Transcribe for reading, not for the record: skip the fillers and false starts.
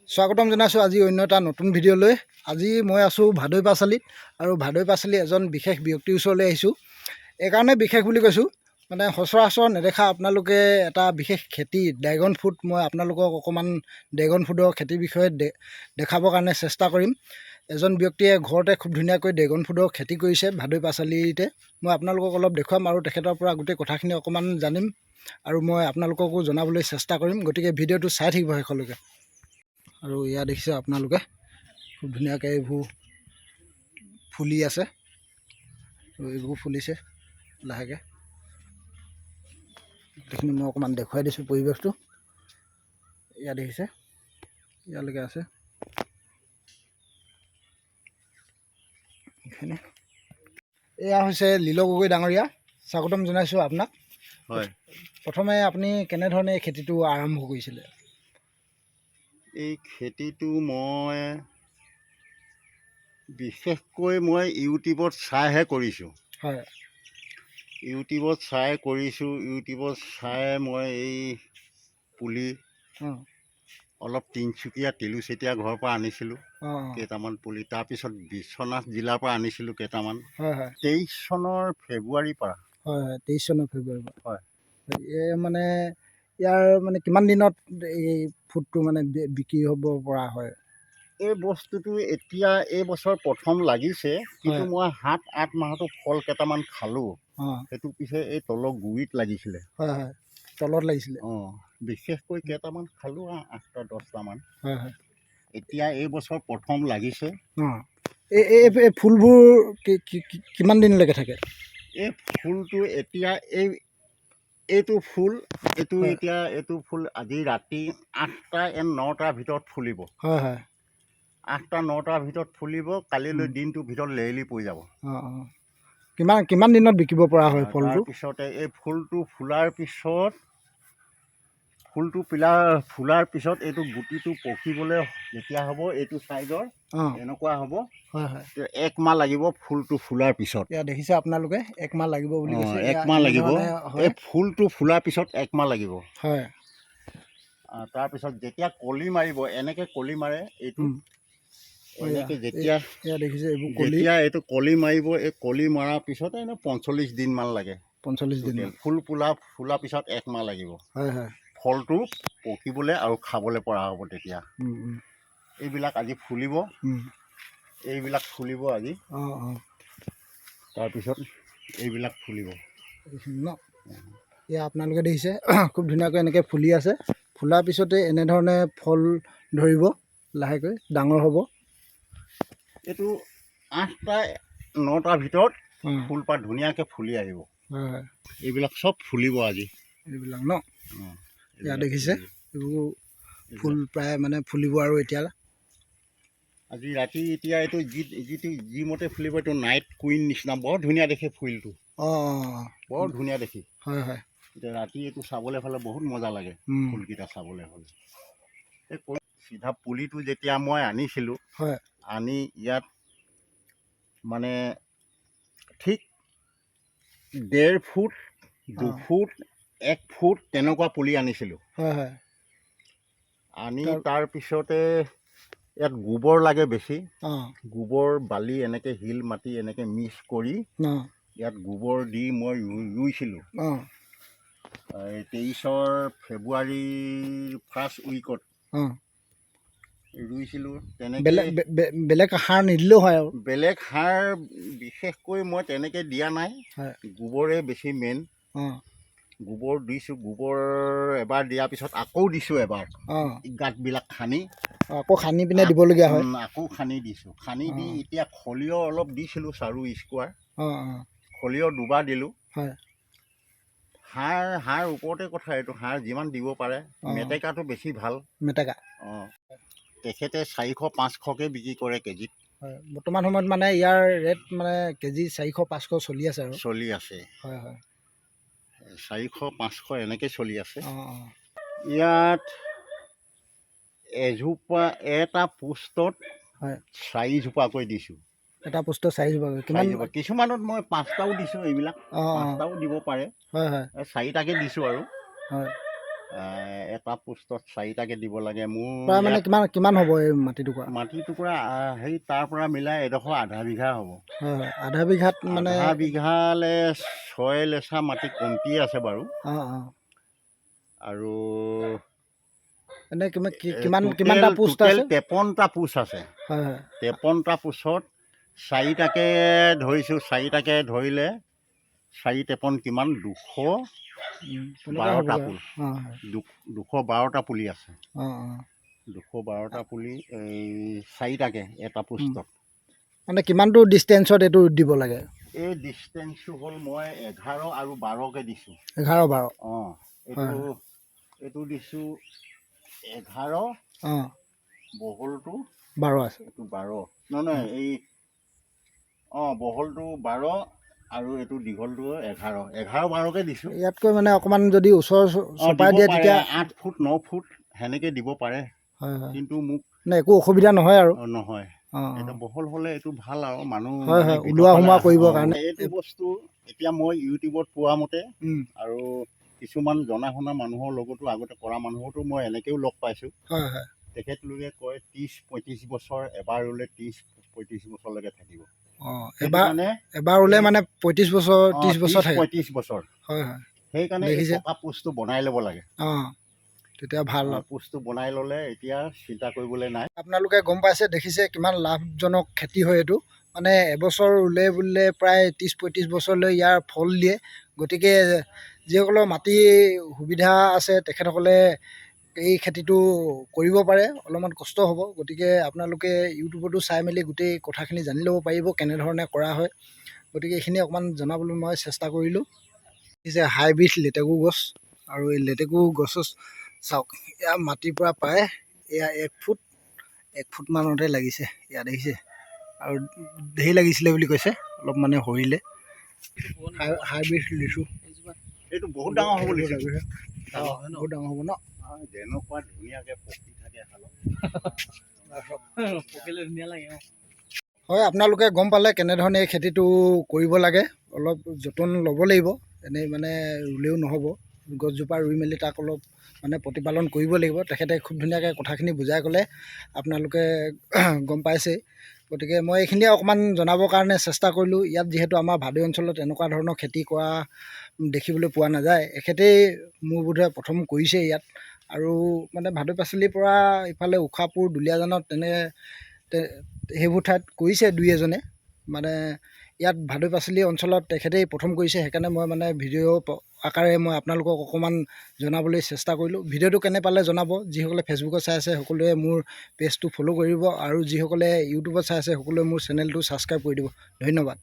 স্বাগতম জনাইছোঁ আজি অন্য এটা নতুন ভিডিঅ'লৈ। আজি মই আছোঁ ভাদৈ পাচালিত আৰু ভাদৈ পাচালি এজন বিশেষ ব্যক্তিৰ ওচৰলৈ আহিছোঁ। এইকাৰণে বিশেষ বুলি কৈছোঁ মানে সচৰাচৰ নেদেখা আপোনালোকে এটা বিশেষ খেতি ড্ৰেগন ফ্ৰুট মই আপোনালোকক অকণমান ড্ৰেগন ফ্ৰুটৰ খেতিৰ বিষয়ে দেখাবৰ কাৰণে চেষ্টা কৰিম। এজন ব্যক্তিয়ে ঘৰতে খুব ধুনীয়াকৈ ড্ৰেগন ফ্ৰুটৰ খেতি কৰিছে ভাদৈ পাচালিতে। মই আপোনালোকক অলপ দেখুৱাম আৰু তেখেতৰ পৰা গোটেই কথাখিনি অকণমান জানিম আৰু মই আপোনালোককো জনাবলৈ চেষ্টা কৰিম। গতিকে ভিডিঅ'টো চাই থাকিব শেষলৈকে। আৰু ইয়াত দেখিছে আপোনালোকে খুব ধুনীয়াকৈ এইবোৰ ফুলি আছে আৰু এইবোৰ ফুলিছে লাহেকৈ। গোটেইখিনি মই অকণমান দেখুৱাই দিছোঁ পৰিৱেশটো। ইয়াত দেখিছে ইয়ালৈকে আছে এইখিনি। এয়া হৈছে লীল গগৈ ডাঙৰীয়া, স্বাগতম জনাইছোঁ আপোনাক। হয়, প্ৰথমে আপুনি কেনেধৰণে এই খেতিটো আৰম্ভ কৰিছিলে? এই খেতিটো মই বিশেষকৈ ইউটিউবত চাইহে কৰিছোঁ। হয়, ইউটিউবত চাই কৰিছোঁ। ইউটিউবত চাই মই এই পুলি অলপ তিনিচুকীয়া তিলুচেতীয়া ঘৰৰ পৰা আনিছিলোঁ কেইটামান পুলি। তাৰপিছত বিশ্বনাথ জিলাৰ পৰা আনিছিলোঁ কেইটামান। হয় হয় 23 চনৰ ফেব্ৰুৱাৰীৰ পৰা। হয় হয় 23 চনৰ ফেব্ৰুৱাৰীৰ পৰা। হয়, এই মানে ইয়াৰ মানে কিমান দিনত এই ফুডটো মানে বিক্ৰী হ'ব পৰা হয়? এই বস্তুটো এতিয়া এই বছৰ প্ৰথম লাগিছে, কিন্তু হয়। মই 7-8 মাহতো ফল কেইটামান খালোঁ। অঁ সেইটো পিছে এই তলৰ গুৰিত লাগিছিলে। হয় হয়, তলত লাগিছিলে। অঁ, বিশেষকৈ কেইটামান খালোঁ, 8-10টামান। হয় হয়। এতিয়া এই বছৰ প্ৰথম লাগিছে। অঁ, এই ফুলবোৰ কিমান দিনলৈকে থাকে? এই ফুলটো এতিয়া এইটো ফুল হয় এইটো ফুল আজি ৰাতি 8টা-9টাৰ ভিতৰত ফুলিব। হয় হয়। 8টা-9টাৰ ভিতৰত ফুলিব। কালিলৈ দিনটোৰ ভিতৰত লেৰেলি পৰি যাব। অঁ অঁ, কিমান দিনত বিকিব পৰা হয় ফলটো? তাৰপিছতে এই ফুলটো ফুলাৰ পিছত এইটো গুটিটো পকিবলৈ যেতিয়া হ'ব, এইটো চাইজৰ অঁ এনেকুৱা হ'ব। হয় হয়। 1 মাহ লাগিব ফুলটো ফুলাৰ পিছত। এয়া দেখিছে আপোনালোকে 1 মাহ লাগিব বুলি কৈছে। 1 মাহ লাগিব। এনেধৰণে হয়। এই ফুলটো ফুলাৰ পিছত 1 মাহ লাগিব। হয়। তাৰপিছত যেতিয়া কলি মাৰিব, এনেকৈ কলি মাৰে এইটো। এনেকৈ এয়া দেখিছে এইবোৰ কলি। যেতিয়া এইটো কলি মাৰিব, এই কলি মৰাৰ পিছত 45 দিনমান লাগে। 45 দিন। টোটেল ফুলাৰ পিছত 1 মাহ লাগিব। হয় হয়। ফলটো পকিবলৈ আৰু খাবলৈ পৰা হ'ব তেতিয়া। এইবিলাক আজি ফুলিব। এইবিলাক ফুলিব আজি। অঁ অঁ। তাৰপিছত এইবিলাক ফুলিব ন। এয়া আপোনালোকে দেখিছে খুব ধুনীয়াকৈ এনেকৈ ফুলি আছে। ফুলাৰ পিছতে এনেধৰণে ফল ধৰিব, লাহেকৈ ডাঙৰ হ'ব। এইটো 8টা-9টাৰ ভিতৰত অঁ ফুলপাহ ধুনীয়াকৈ ফুলি আহিব। হয় হয়। এইবিলাক চব ফুলিব আজি। এইবিলাক ন। অঁ, ইয়াত দেখিছে এইবোৰ ফুল প্ৰায় মানে ফুলিব আৰু এতিয়া। আজি ৰাতি এতিয়া এইটো যিমতে ফুলিব, এইটো নাইট কুইন নিচিনা বৰ ধুনীয়া দেখে ফুলটো। অঁ অঁ বৰ ধুনীয়া দেখি। হয় হয়। এতিয়া ৰাতি এইটো চাবলৈ হ'লে বহুত মজা লাগে। ফুলকেইটা চাবলৈ হ'লে এই চিধা পুলিটো যেতিয়া মই আনিছিলোঁ, হয় আনি ইয়াত মানে ঠিক 1.5 ফুট 2 ফুট 1 ফুট তেনেকুৱা পুলি আনিছিলোঁ। হয় হয়। আনি তাৰপিছতে ইয়াত গোবৰ লাগে বেছি। অঁ গোবৰ বালি এনেকৈ শিল মাটি এনেকৈ মিক্স কৰি অঁ ইয়াত গোবৰ দি মই ৰুইছিলোঁ। অঁ 23 ফেব্ৰুৱাৰীৰ ফাৰ্ষ্ট উইকত অঁ ৰুইছিলোঁ। তেনেকৈ বেলেগ সাৰ নিদিলেও হয় আৰু। বেলেগ সাৰ বিশেষকৈ মই তেনেকৈ দিয়া নাই। হয়। গোবৰে বেছি মেইন। অঁ গোবৰ দিছোঁ। গোবৰ এবাৰ দিয়াৰ পিছত আকৌ দিছোঁ এবাৰ। অঁ গাঁতবিলাক খান্দি আকৌ খান্দি পিনে দিবলগীয়া হয়। আকৌ খান্দি দিছোঁ। খান্দি দি এতিয়া খলিয় অলপ দিছিলোঁ, চাৰু স্কোৱাৰ। অঁ অঁ খলিয় 2বাৰ দিলোঁ। হয়। সাৰ ওপৰতে কথা, এইটো সাৰ যিমান দিব পাৰে। মেটেকাটো বেছি ভাল। মেটেকা। অঁ, তেখেতে 400-500কৈ বিক্ৰী কৰে কেজিত। হয়, বৰ্তমান সময়ত মানে ইয়াৰ ৰেট মানে কেজি 400-500 চলি আছে আৰু। চলি আছে। হয় হয়। 400-500 এনেকৈ চলি আছে। অঁ অঁ ইয়াত এটা পোষ্টত হয় 4 জোপাকৈ দিছোঁ। এটা পোষ্টত 4 জোপা। কিমান? কিছুমানত মই 5টাও দিছোঁ। এইবিলাক অঁ অঁ 5টাও দিব পাৰে। হয় হয় 4টাকৈ দিছোঁ আৰু। হয়। এটা পোষ্টত 4টাকৈ দিব লাগে। মোৰ প্ৰায় মানে ইয়াত কিমান কিমান হ'ব এই মাটি টুকুৰা? মাটি টুকুৰা সেই তাৰ পৰা মিলাই এডোখৰ আধা বিঘা হ'ব। হয় হয়, আধা বিঘাত মানে আধা বিঘালৈ 6 লেচা মাটি কমটি আছে বাৰু। অঁ অঁ, আৰু এনেই কিমানটা পোষ্ট আছে? 53টা পোষ্ট আছে। হয় হয়, 53টা পোষ্টত 4টাকৈ ধৰিছোঁ। 4টাকৈ ধৰিলে 4 53 কিমান 212টা পুল। 212টা পুলি আছে। অঁ অঁ, 212টা পুলি এই 4টাকৈ এটা পোষ্টত। মানে কিমানটো ডিষ্টেঞ্চত এইটো দিব লাগে? এই ডিষ্টেঞ্চটো হ'ল মই 11 আৰু 12কৈ দিছোঁ। 11 12? অঁ, এইটো দিছোঁ 11, অঁ, বহলটো 12 আছে। এইটো 12 নহয় এই বহলটো 12 আৰু এইটো দীঘলটো 11 12কৈ দিছোঁ। ইয়াতকৈ মানে অকণমান যদি ওচৰ চপাই দিয়ে তেতিয়া 8 ফুট 9 ফুট সেনেকৈ দিব পাৰে। হয় হয়, কিন্তু মোক মানে একো অসুবিধা নহয় আৰু? নহয়, অঁ এইটো বহল হ'লে এইটো ভাল আৰু মানুহ হয় মানে হয়, ওলোৱা সোমোৱা কৰিবৰ কাৰণে। এইটো বস্তু এতিয়া মই ইউটিউবত পোৱা মতে আৰু কিছুমান জনা শুনা মানুহৰ লগতো আগতে কৰা মানুহতো মই এনেকৈও লগ পাইছোঁ। হয় হয়, তেখেতলোকে কয় 30-35 বছৰ, এবাৰ ৰুলে 30-35 বছৰলৈকে থাকিব। অঁ, সেইকাৰণে এবাৰ ৰুলে মানে 35 বছৰ 30 বছৰ থাকে? 35 বছৰ। হয় হয়, সেইকাৰণে এই দেখিছে? পকা পোষ্টটো বনাই ল'ব লাগে। অঁ, তেতিয়া ভাল আৰু। পোষ্টটো বনাই ল'লে এতিয়া চিন্তা কৰিবলৈ নাই। আপোনালোকে গম পাইছে, দেখিছে কিমান লাভজনক খেতি হয় এইটো। মানে এবছৰ ৰুলে বুলিলে প্ৰায় 30-35 বছৰলৈ ইয়াৰ ফল দিয়ে। গতিকে যিসকলৰ মাটি সুবিধা আছে তেখেতসকলে এই খেতিটো কৰিব পাৰে। অলপমান কষ্ট হ'ব, গতিকে আপোনালোকে ইউটিউবতো চাই মেলি গোটেই কথাখিনি জানি ল'ব পাৰিব কেনেধৰণে কৰা হয়। গতিকে এইখিনি অকণমান জনাবলৈ মই চেষ্টা কৰিলোঁ। এই যে হাইব্ৰিড লেটেকু গছ, আৰু এই লেটেকু গছ চাওক, এয়া মাটিৰ পৰা প্ৰায় এয়া 1 ফুটমানতে লাগিছে। ইয়াত দেখিছে, আৰু ধেৰ লাগিছিলে বুলি কৈছে, অলপ মানে সৰিলে। হাইব্ৰিড লিচু এইটো বহুত ডাঙৰ হ'ব লাগিছে। বহুত ডাঙৰ হ'ব ন? যেনেকুৱা ধুনীয়াকৈ পকি থাকে হয়, আপোনালোকে গম পালে কেনেধৰণে এই খেতিটো কৰিব লাগে। অলপ যতন ল'ব লাগিব, এনেই মানে ৰুলেও নহ'ব। গছজোপা ৰুই মেলি তাক অলপ মানে প্ৰতিপালন কৰিব লাগিব। তেখেতে খুব ধুনীয়াকৈ কথাখিনি বুজাই ক'লে, আপোনালোকে গম পাইছেই। গতিকে মই এইখিনিয়ে অকণমান জনাবৰ কাৰণে চেষ্টা কৰিলোঁ। ইয়াত যিহেতু আমাৰ ভাদৈ অঞ্চলত এনেকুৱা ধৰণৰ খেতি কৰা দেখিবলৈ পোৱা নাযায়। এখেতেই মোৰ বোধহয় প্ৰথম কৰিছে ইয়াত। আৰু মানে ভাদৈ পাচলিৰ পৰা ইফালে উশাপুৰ, দুলীয়াজানত সেইবোৰ ঠাইত কৰিছে 2-এজনে। মানে ইয়াত ভাদৈ পাচলি অঞ্চলত তেখেতেই প্ৰথম কৰিছে। সেইকাৰণে মই মানে ভিডিঅ' আকাৰে মই আপোনালোকক অকণমান জনাবলৈ চেষ্টা কৰিলোঁ। ভিডিঅ'টো কেনে পালে জনাব। যিসকলে ফেচবুকত চাই আছে সকলোৱে মোৰ পেজটো ফ'ল' কৰিব, আৰু যিসকলে ইউটিউবত চাই আছে সকলোৱে মোৰ চেনেলটো ছাবস্ক্ৰাইব কৰি দিব। ধন্যবাদ।